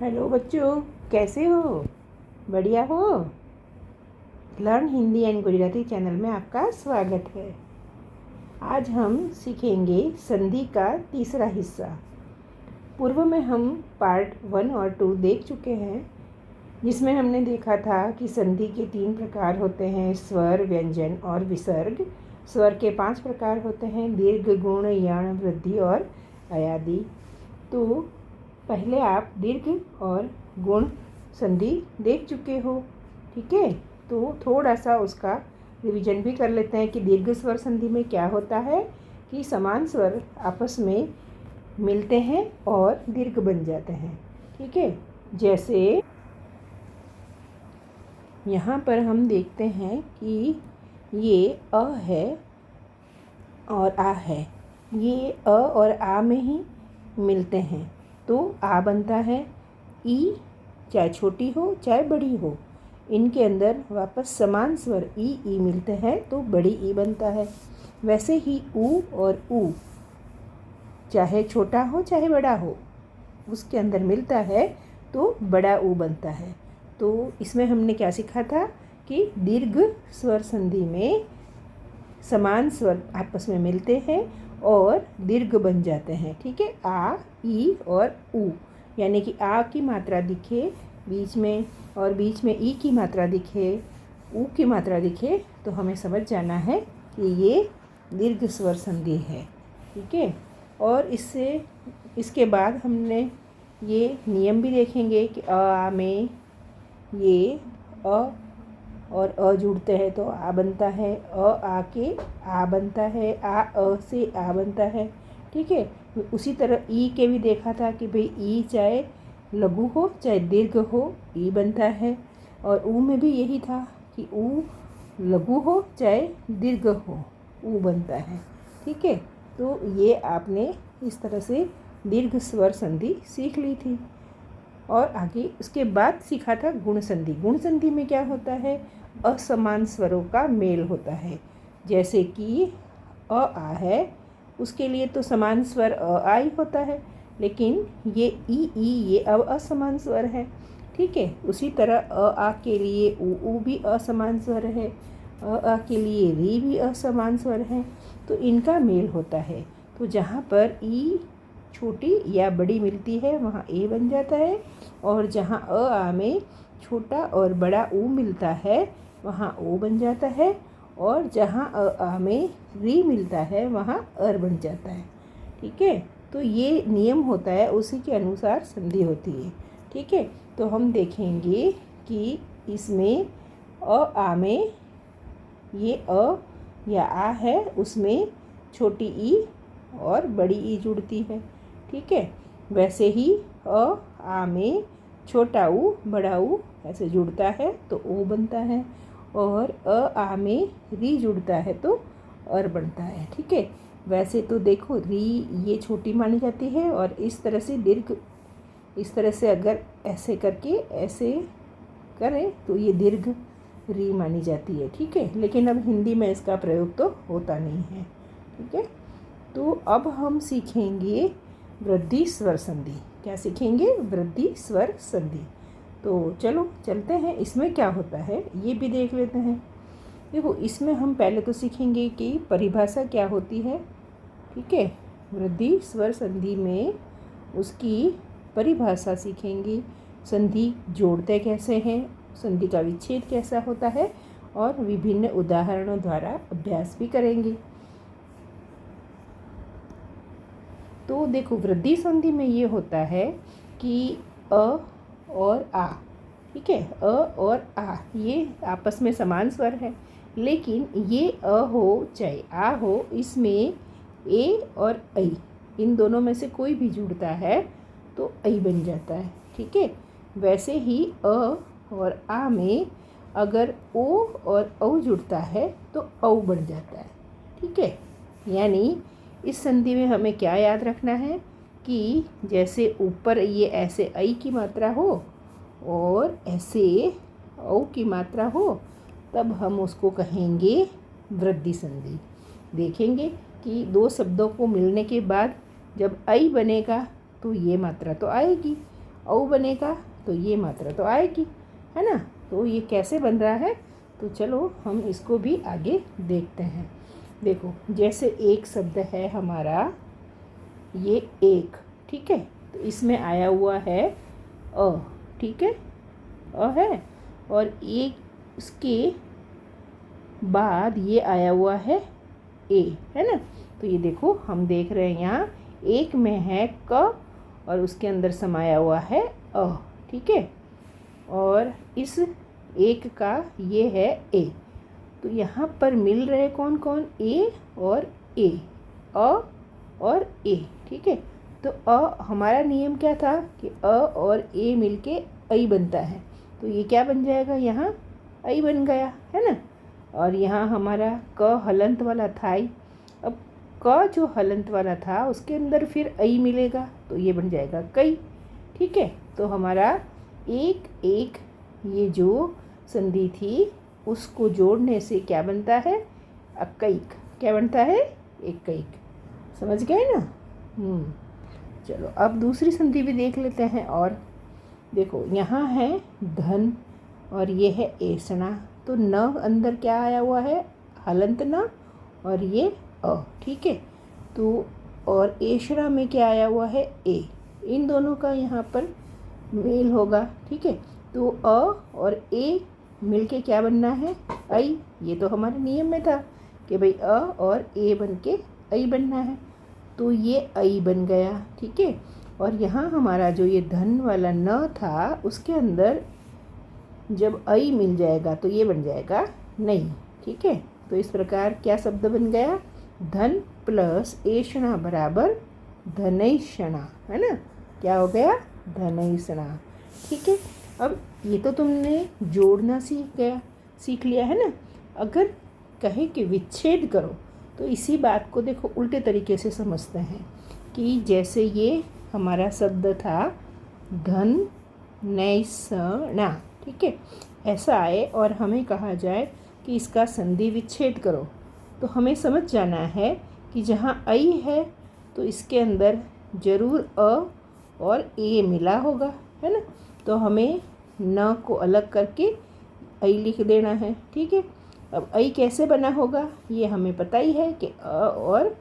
Hello बच्चों, कैसे हो? बढ़िया हो? Learn Hindi and Gujarati channel में आपका स्वागत है। आज हम सीखेंगे संधि का तीसरा हिस्सा। पूर्व में हम पार्ट 1 और 2 देख चुके हैं, जिसमें हमने देखा था कि संधि के 3 प्रकार होते हैं: स्वर, व्यंजन और विसर्ग। स्वर के 5 प्रकार होते हैं: दीर्घ, गुण, यण, वृद्धि और अयादि। तो पहले आप दीर्घ और गुण संधि देख चुके हो, ठीक है। तो थोड़ा सा उसका रिवीजन भी कर लेते हैं कि दीर्घ स्वर संधि में क्या होता है कि समान स्वर आपस में मिलते हैं और दीर्घ बन जाते हैं, ठीक है। जैसे यहाँ पर हम देखते हैं कि ये अ है और आ है, ये अ और आ में ही मिलते हैं तो आ बनता है। ई चाहे छोटी हो चाहे बड़ी हो, इनके अंदर वापस समान स्वर ई मिलते हैं तो बड़ी ई बनता है। वैसे ही ऊ और ऊ चाहे छोटा हो चाहे बड़ा हो, उसके अंदर मिलता है तो बड़ा ऊ बनता है। तो इसमें हमने क्या सीखा था कि दीर्घ स्वर संधि में समान स्वर आपस में मिलते हैं और दीर्घ बन जाते हैं, ठीक है। आ, ई और ऊ, यानी कि आ की मात्रा दिखे बीच में और बीच में ई की मात्रा दिखे, ऊ की मात्रा दिखे, तो हमें समझ जाना है कि ये दीर्घ स्वर संधि है, ठीक है। और इसके बाद हमने ये नियम भी देखेंगे कि आ में ये अ और अ जुड़ते हैं तो आ बनता है, अ आ के आ बनता है, अ से आ बनता है, ठीक है। उसी तरह ई के भी देखा था कि भाई ई चाहे लघु हो चाहे दीर्घ हो, ई बनता है। और ऊ में भी यही था कि ऊ लघु हो चाहे दीर्घ हो, ऊ बनता है, ठीक है। तो ये आपने इस तरह से दीर्घ स्वर संधि सीख ली थी। और आगे उसके बाद सीखा था गुण संधि। गुण संधि में क्या होता है? असमान स्वरों का मेल होता है। जैसे कि अ आ है, उसके लिए तो समान स्वर अ आ ही होता है, लेकिन ये ई ये अब असमान स्वर है, ठीक है। उसी तरह अ आ के लिए ऊ भी असमान स्वर है, अ आ के लिए री भी असमान स्वर है, तो इनका मेल होता है। तो जहाँ पर ई छोटी या बड़ी मिलती है वहाँ ए बन जाता है, और जहाँ अ आ में छोटा और बड़ा ऊ मिलता है वहाँ ओ बन जाता है, और जहाँ अ आ में री मिलता है वहाँ अर बन जाता है, ठीक है। तो ये नियम होता है, उसी के अनुसार संधि होती है, ठीक है। तो हम देखेंगे कि इसमें अ आ में ये अ या आ है, उसमें छोटी ई और बड़ी ई जुड़ती है, ठीक है। वैसे ही अ आ में छोटा ऊ बड़ा ऊ ऐसे जुड़ता है तो ओ बनता है, और अ आ में री जुड़ता है तो अर बनता है, ठीक है। वैसे तो देखो री ये छोटी मानी जाती है, और इस तरह से दीर्घ, इस तरह से अगर ऐसे करके ऐसे करें तो ये दीर्घ री मानी जाती है, ठीक है। लेकिन अब हिंदी में इसका प्रयोग तो होता नहीं है, ठीक है। तो अब हम सीखेंगे वृद्धि स्वर संधि। क्या सीखेंगे? वृद्धि स्वर संधि। तो चलो चलते हैं, इसमें क्या होता है ये भी देख लेते हैं। देखो, इसमें हम पहले तो सीखेंगे कि परिभाषा क्या होती है, ठीक है। वृद्धि स्वर संधि में उसकी परिभाषा सीखेंगे, संधि जोड़ते कैसे हैं, संधि का विच्छेद कैसा होता है, और विभिन्न उदाहरणों द्वारा अभ्यास भी करेंगे। तो देखो, वृद्धि संधि में ये होता है कि अ और आ, ठीक है, अ और आ ये आपस में समान स्वर है, लेकिन ये अ हो चाहे आ हो, इसमें ए और ऐ इन दोनों में से कोई भी जुड़ता है तो ऐ बन जाता है, ठीक है। वैसे ही अ और आ में अगर ओ और औ जुड़ता है तो औ बन जाता है, ठीक है। यानी इस संधि में हमें क्या याद रखना है कि जैसे ऊपर ये ऐसे ऐ की मात्रा हो और ऐसे औ की मात्रा हो, तब हम उसको कहेंगे वृद्धि संधि। देखेंगे कि दो शब्दों को मिलने के बाद जब ऐ बनेगा तो ये मात्रा तो आएगी, औ बनेगा तो ये मात्रा तो आएगी, है ना। तो ये कैसे बन रहा है, तो चलो हम इसको भी आगे देखते हैं। देखो जैसे एक शब्द है हमारा ये एक, ठीक है, तो इसमें आया हुआ है अ, ठीक है, अ है, और एक उसके बाद ये आया हुआ है ए, है ना। तो ये देखो हम देख रहे हैं यहाँ एक में है क और उसके अंदर समाया हुआ है अ, ठीक है, और इस एक का ये है ए। तो यहाँ पर मिल रहे कौन कौन, ए और ए, अ और ए, ठीक है। तो अ हमारा नियम क्या था कि अ और ए मिलके ऐ बनता है, तो ये क्या बन जाएगा, यहाँ ऐ बन गया, है ना। और यहाँ हमारा क हलंत वाला था ही, अब क जो हलंत वाला था उसके अंदर फिर ऐ मिलेगा तो ये बन जाएगा कई, ठीक है। तो हमारा एक एक ये जो संधि थी उसको जोड़ने से क्या बनता है, अकैक, क्या बनता है, एकैक, समझ गए ना। चलो अब दूसरी संधि भी देख लेते हैं। और देखो यहाँ है धन और ये है ऐसना, तो न अंदर क्या आया हुआ है, हलंत न, और ये अ, ठीक है। तो और ऐशना में क्या आया हुआ है, ए, इन दोनों का यहाँ पर मेल होगा, ठीक है। तो अ और ए मिलके क्या बनना है, ऐ। ये तो हमारे नियम में था कि भाई अ और ए बन के ऐ बनना है, तो ये ऐ बन गया, ठीक है। और यहाँ हमारा जो ये धन वाला न था उसके अंदर जब ऐ मिल जाएगा तो ये बन जाएगा नहीं, ठीक है। तो इस प्रकार क्या शब्द बन गया, धन प्लस ऐषणा बराबर धनैषणा, है ना, क्या हो गया, धनैषणा, ठीक है। अब ये तो तुमने जोड़ना सीख लिया है ना। अगर कहे कि विच्छेद करो तो इसी बात को देखो उल्टे तरीके से समझते हैं कि जैसे ये हमारा शब्द था धन नैषणा, ठीक है, ऐसा आए और हमें कहा जाए कि इसका संधि विच्छेद करो, तो हमें समझ जाना है कि जहाँ ऐ है तो इसके अंदर जरूर अ और ए मिला होगा, है ना। तो हमें न को अलग करके ऐ लिख देना है, ठीक है। अब ऐ कैसे बना होगा ये हमें पता ही है कि अ और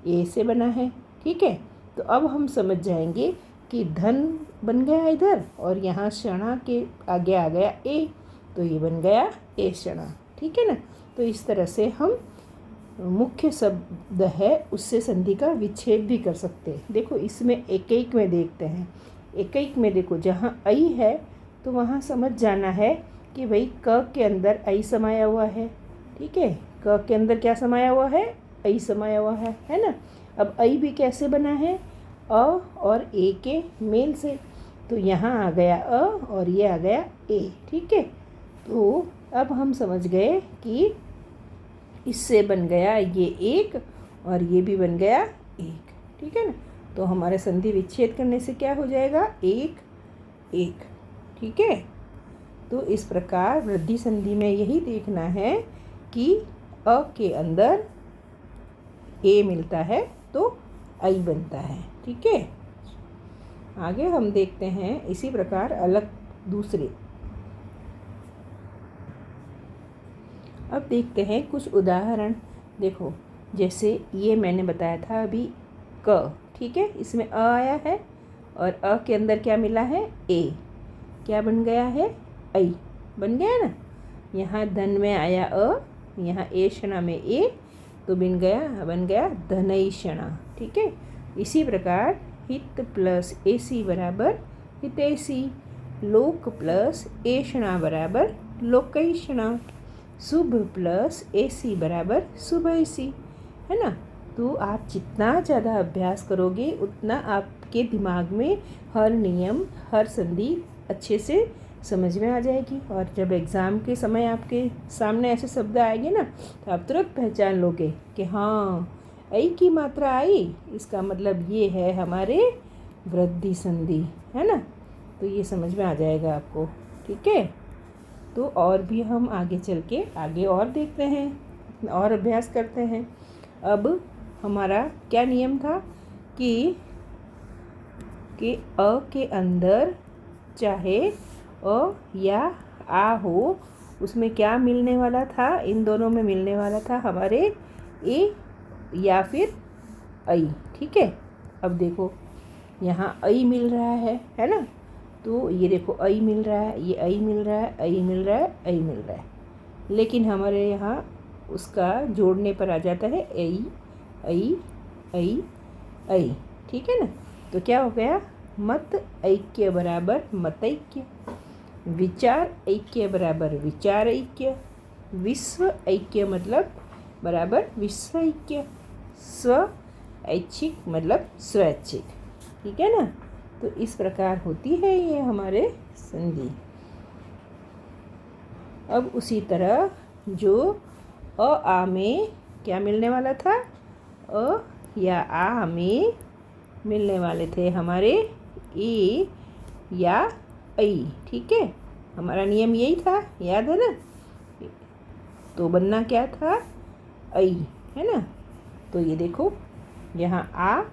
ए से बना है, ठीक है। तो अब हम समझ जाएंगे कि धन बन गया इधर और यहाँ क्षणा के आगे आ गया ए, तो ये बन गया ए क्षणा, ठीक है ना। तो इस तरह से हम मुख्य शब्द है उससे संधि का विच्छेद भी कर सकते हैं। देखो इसमें एकैक में देखते हैं, एकैक में देखो जहाँ ऐ है तो वहाँ समझ जाना है कि भाई क के अंदर ऐ समाया हुआ है, ठीक है, क के अंदर क्या समाया हुआ है, ऐ समाया हुआ है ना। अब ऐ भी कैसे बना है, अ और ए के मेल से, तो यहाँ आ गया अ और ये आ गया ए, ठीक है। तो अब हम समझ गए कि इससे बन गया ये एक और ये भी बन गया एक, ठीक है ना। तो हमारे संधि विच्छेद करने से क्या हो जाएगा, एक एक, ठीक है। तो इस प्रकार वृद्धि संधि में यही देखना है कि अ के अंदर ए मिलता है तो ऐ बनता है, ठीक है। आगे हम देखते हैं इसी प्रकार अलग दूसरे। अब देखते हैं कुछ उदाहरण। देखो जैसे ये मैंने बताया था अभी क, ठीक है, इसमें अ आया है और अ के अंदर क्या मिला है, ए, क्या बन गया है, ऐ बन गया ना। यहाँ धन में आया अ, यहाँ ऐषणा में ए, तो बन गया धनैषणा, ठीक है। इसी प्रकार हित प्लस एसी बराबर हितैषी, लोक प्लस ऐषणा बराबर लोकैषणा, शुभ प्लस एसी बराबर शुभैषी, है ना। तो आप जितना ज़्यादा अभ्यास करोगे उतना आपके दिमाग में हर नियम हर संधि अच्छे से समझ में आ जाएगी। और जब एग्ज़ाम के समय आपके सामने ऐसे शब्द आएंगे ना तो आप तुरंत पहचान लोगे कि हाँ ऐ की मात्रा आई, इसका मतलब ये है हमारे वृद्धि संधि, है ना। तो ये समझ में आ जाएगा आपको, ठीक है। तो और भी हम आगे चल के आगे और देखते हैं और अभ्यास करते हैं। अब हमारा क्या नियम था कि अ के अंदर चाहे अ या आ हो, उसमें क्या मिलने वाला था, इन दोनों में मिलने वाला था हमारे ए या फिर ऐ। ठीक है, अब देखो यहाँ ऐ मिल रहा है ना, तो ये देखो ऐ मिल रहा है, ये ऐ मिल रहा है, ऐ मिल रहा है, ऐ मिल रहा है, लेकिन हमारे यहाँ उसका जोड़ने पर आ जाता है ऐ ऐ ऐ ऐ। ठीक है ना, तो क्या हो गया, मत ऐक्य बराबर मतैक्य, विचार ऐक्य बराबर विचार ऐक्य, विश्व ऐक्य मतलब बराबर विश्व ऐक्य, स्व ऐच्छिक मतलब स्वैच्छिक। ठीक है ना, तो इस प्रकार होती है ये हमारे संधि। अब उसी तरह जो अ आ में क्या मिलने वाला था, अ या आ में मिलने वाले थे हमारे ए या ऐ। ठीक है, हमारा नियम यही था, याद है ना, तो बनना क्या था, ऐ, है ना। तो ये देखो यहाँ आ,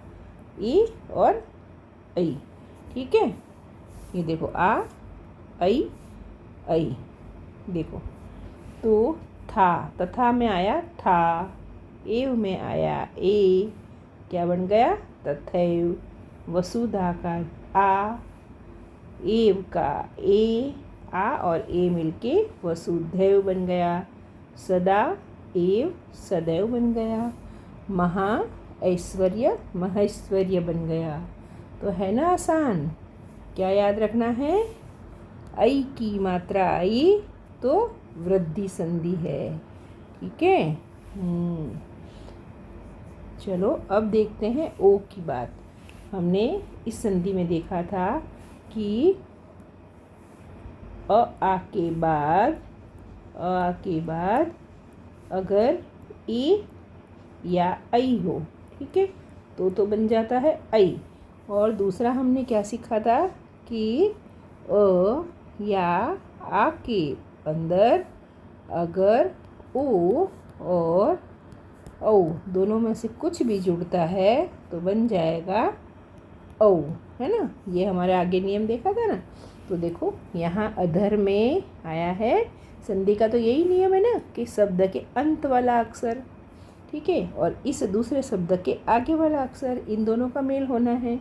ई और ऐ। ठीक है, ये देखो आ, ऐ, ऐ, देखो तो था, तथा में आया था, एव में आया ए, क्या बन गया, तथैव, वसुधा का आ, एव का ए, आ और ए मिलके वसुधैव बन गया, सदा एव सदैव बन गया, महा ऐश्वर्य महैश्वर्य बन गया। तो है ना आसान, क्या याद रखना है, ऐ की मात्रा आई तो वृद्धि संधि है। ठीक है, चलो अब देखते हैं ओ की बात। हमने इस संधि में देखा था कि अ आ के बाद अगर ए या ऐ हो, ठीक है, तो बन जाता है ऐ। और दूसरा हमने क्या सीखा था कि अ या आ के अंदर अगर ओ और औ दोनों में से कुछ भी जुड़ता है तो बन जाएगा औ, है ना। ये हमारे आगे नियम देखा था ना। तो देखो यहाँ अधर में आया है, संधि का तो यही नियम है ना कि शब्द के अंत वाला अक्षर, ठीक है, और इस दूसरे शब्द के आगे वाला अक्षर, इन दोनों का मेल होना है।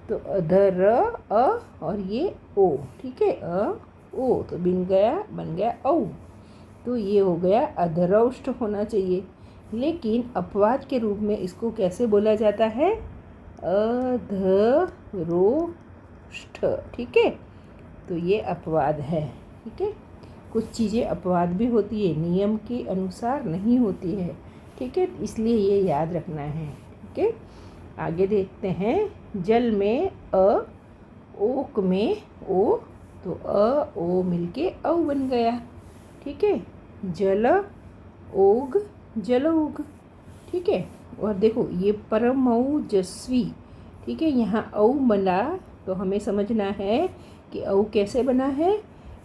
तो अधर अ और ये ओ, ठीक है, अ ओ, तो बन गया औ। तो ये हो गया अधरौष्ट होना चाहिए, लेकिन अपवाद के रूप में इसको कैसे बोला जाता है, अधरोष्ठ। ठीक है, तो ये अपवाद है। ठीक है, कुछ चीज़ें अपवाद भी होती है, नियम के अनुसार नहीं होती है। ठीक है, इसलिए ये याद रखना है। ठीक है, आगे देखते हैं। जल में अ, ओक में ओ, तो अ ओ मिलके औ बन गया। ठीक है, जल ओग जलौघ। ठीक है, और देखो ये परमौजस्वी, ठीक है, यहाँ औ बना तो हमें समझना है कि औ कैसे बना है,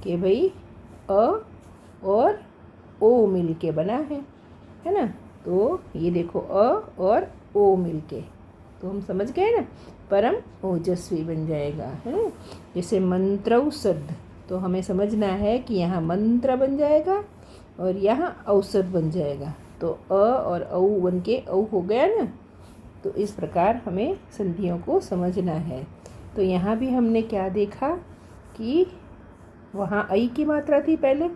कि भाई अ और ओ मिल के बना है ना। तो ये देखो अ और ओ मिल के, तो हम समझ गए ना, परम ओजस्वी बन जाएगा, है ना। जैसे मंत्रौषध, तो हमें समझना है कि यहाँ मंत्र बन जाएगा और यहाँ औषध बन जाएगा, तो अ और औ बन के औ हो गया ना। तो इस प्रकार हमें संधियों को समझना है। तो यहाँ भी हमने क्या देखा कि वहाँ ऐ की मात्रा थी पहले,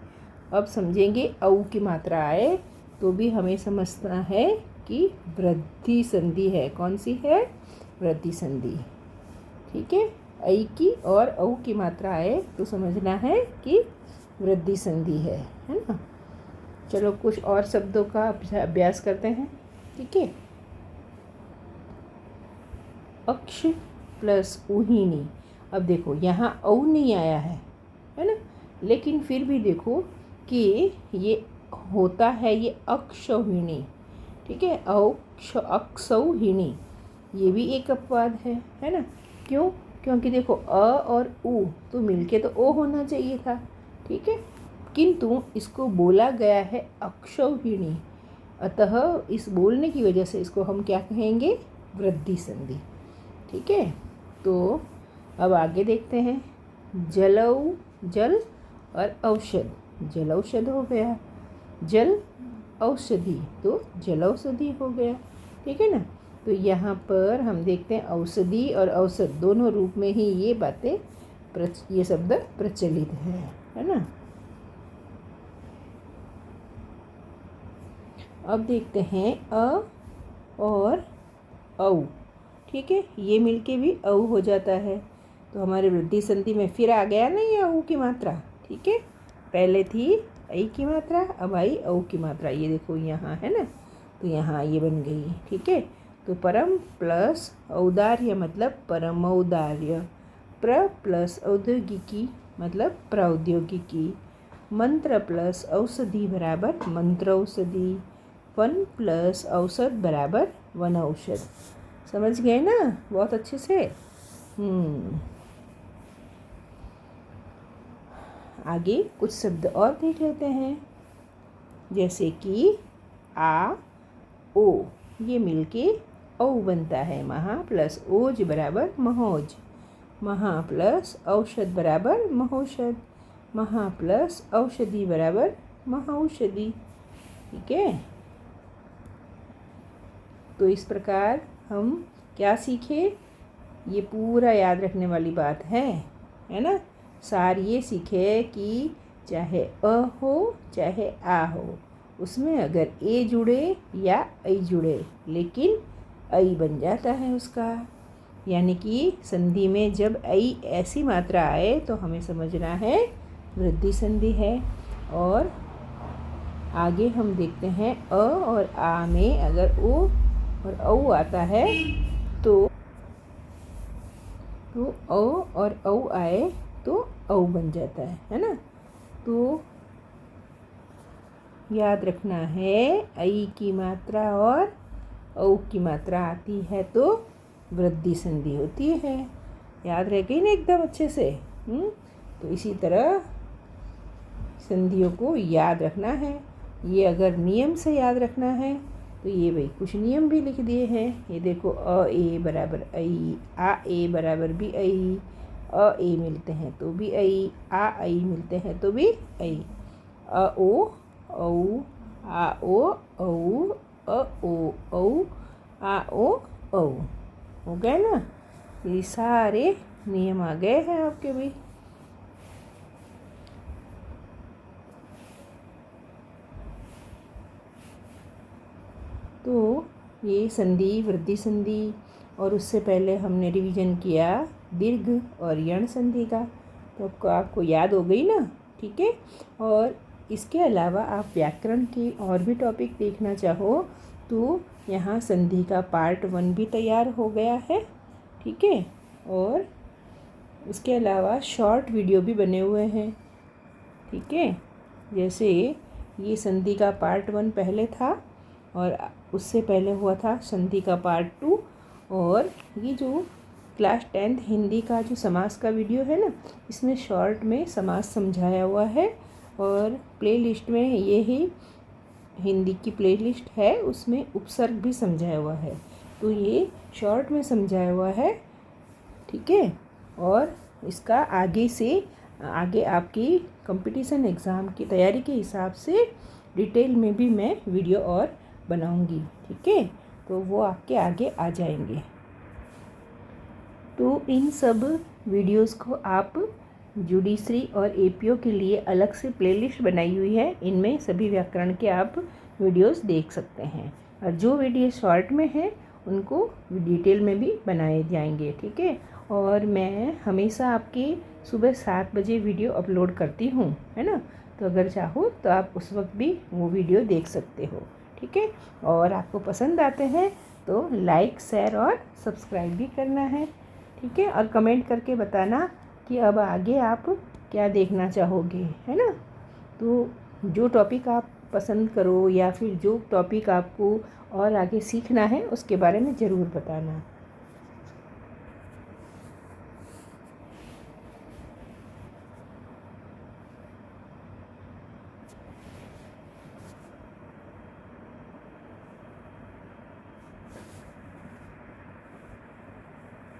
अब समझेंगे औ की मात्रा आए तो भी हमें समझना है कि वृद्धि संधि है। कौन सी है, वृद्धि संधि। ठीक है, ऐ की और औ की मात्रा आए तो समझना है कि वृद्धि संधि है ना। चलो कुछ और शब्दों का अभ्यास करते हैं। ठीक है, अक्ष प्लस ऊहिणी। अब देखो यहाँ औ नहीं आया है ना, लेकिन फिर भी देखो कि ये होता है, ये अक्षौहिणी। ठीक है, अक्षौहिणी, ये भी एक अपवाद है ना। क्यों, क्योंकि देखो अ और उ तो मिलके तो ओ होना चाहिए था। ठीक है, किंतु इसको बोला गया है अक्षौहिणी, अतः इस बोलने की वजह से इसको हम क्या कहेंगे, वृद्धि संधि। ठीक है, तो अब आगे देखते हैं। जलौ जल और औषध, जल औषध हो गया, जल औषधि तो जल औषधि हो गया। ठीक है ना। तो यहाँ पर हम देखते हैं औषधि और औषध दोनों रूप में ही ये बातें ये शब्द प्रचलित है ना। अब देखते हैं अ और औ। ठीक है, ये मिलके भी औ हो जाता है। तो हमारे वृद्धि संधि में फिर आ गया ना ये औ की मात्रा। ठीक है, पहले थी ऐ की मात्रा, अब आई औ की मात्रा। ये देखो यहाँ है ना, तो यहाँ ये बन गई। ठीक है, तो परम प्लस औदार्य मतलब परम औदार्य, प्र प्लस औद्योगिकी मतलब प्रौद्योगिकी, मंत्र प्लस औषधि बराबर मंत्र औषधि, वन प्लस औषध बराबर वन औषध। समझ गए ना बहुत अच्छे से। आगे कुछ शब्द और देख लेते हैं, जैसे कि आ ओ, ये मिलके औ बनता है। महा प्लस ओज बराबर महोज, महा प्लस औषध बराबर महौषध, महा प्लस औषधि बराबर महौषधि। ठीक है, तो इस प्रकार हम क्या सीखे, ये पूरा याद रखने वाली बात है ना। सार ये सीखे कि चाहे अ हो चाहे आ हो, उसमें अगर ए जुड़े या ऐ जुड़े, लेकिन ऐ बन जाता है उसका। यानी कि संधि में जब ऐ ऐसी मात्रा आए तो हमें समझना है वृद्धि संधि है। और आगे हम देखते हैं अ और आ में अगर ओ और औ आता है तो औ और औ आए तो औ बन जाता है ना। तो याद रखना है ऐ की मात्रा और औ की मात्रा आती है तो वृद्धि संधि होती है। याद रह गई ना एकदम अच्छे से। तो इसी तरह संधियों को याद रखना है। ये अगर नियम से याद रखना है तो ये भाई कुछ नियम भी लिख दिए हैं। ये देखो अ ए बराबर ऐ, आ ए बराबर भी ऐ, अ ए मिलते हैं तो भी ऐ, आ ऐ मिलते हैं तो भी ऐ, अ ओ औ, आ ओ औ, अ ओ औ, आ ओ औ। हो गए ना, ये सारे नियम आ गए हैं आपके भी। तो ये संधि, वृद्धि संधि, और उससे पहले हमने रिवीजन किया दीर्घ और यण संधि का, तो आपको याद हो गई ना। ठीक है, और इसके अलावा आप व्याकरण की और भी टॉपिक देखना चाहो तो यहाँ संधि का पार्ट 1 भी तैयार हो गया है। ठीक है, और उसके अलावा शॉर्ट वीडियो भी बने हुए हैं। ठीक है, जैसे ये संधि का पार्ट 1 पहले था और उससे पहले हुआ था संधि का पार्ट 2, और ये जो क्लास 10th हिंदी का जो समास का वीडियो है ना, इसमें शॉर्ट में समास समझाया हुआ है। और प्लेलिस्ट में ये ही हिंदी की प्लेलिस्ट है, उसमें उपसर्ग भी समझाया हुआ है, तो ये शॉर्ट में समझाया हुआ है। ठीक है, और इसका आगे आपकी कंपटीशन एग्ज़ाम की तैयारी के हिसाब से डिटेल में भी मैं वीडियो और बनाऊंगी। ठीक है, तो वो आपके आगे आ जाएंगे। तो इन सब वीडियोस को आप जुडिशरी और एपीओ के लिए अलग से प्लेलिस्ट बनाई हुई है, इनमें सभी व्याकरण के आप वीडियोस देख सकते हैं। और जो वीडियो शॉर्ट में है उनको डिटेल में भी बनाए जाएंगे। ठीक है, और मैं हमेशा आपकी सुबह 7 बजे वीडियो अपलोड करती हूँ, है ना। तो अगर चाहो तो आप उस वक्त भी वो वीडियो देख सकते हो। ठीक है, और आपको पसंद आते हैं तो लाइक, शेयर और सब्सक्राइब भी करना है। ठीक है, और कमेंट करके बताना कि अब आगे आप क्या देखना चाहोगे, है ना। तो जो टॉपिक आप पसंद करो या फिर जो टॉपिक आपको और आगे सीखना है उसके बारे में ज़रूर बताना।